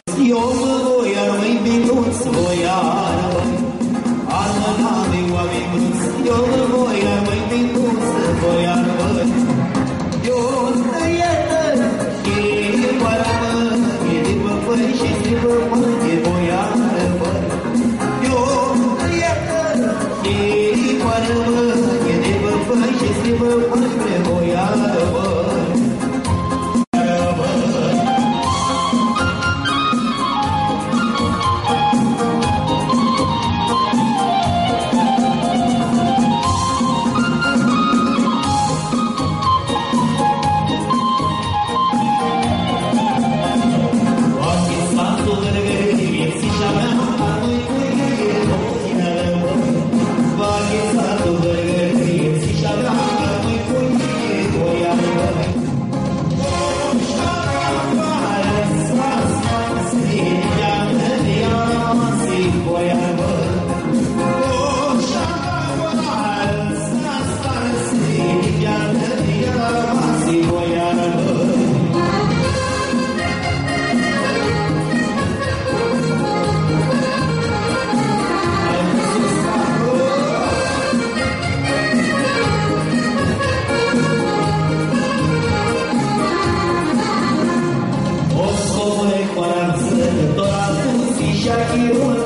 Eu mă voi, iar măi binuț, voi arăi. Armă n-ave oameni bruți, eu mă voi, iar măi binuț, voi arăi. Eu stăietă, e pară, e de băpăi și de băpăi, e voi arăi. Eu stăietă, e pară, e de băpăi și de băpăi, e voi arăi. Aqui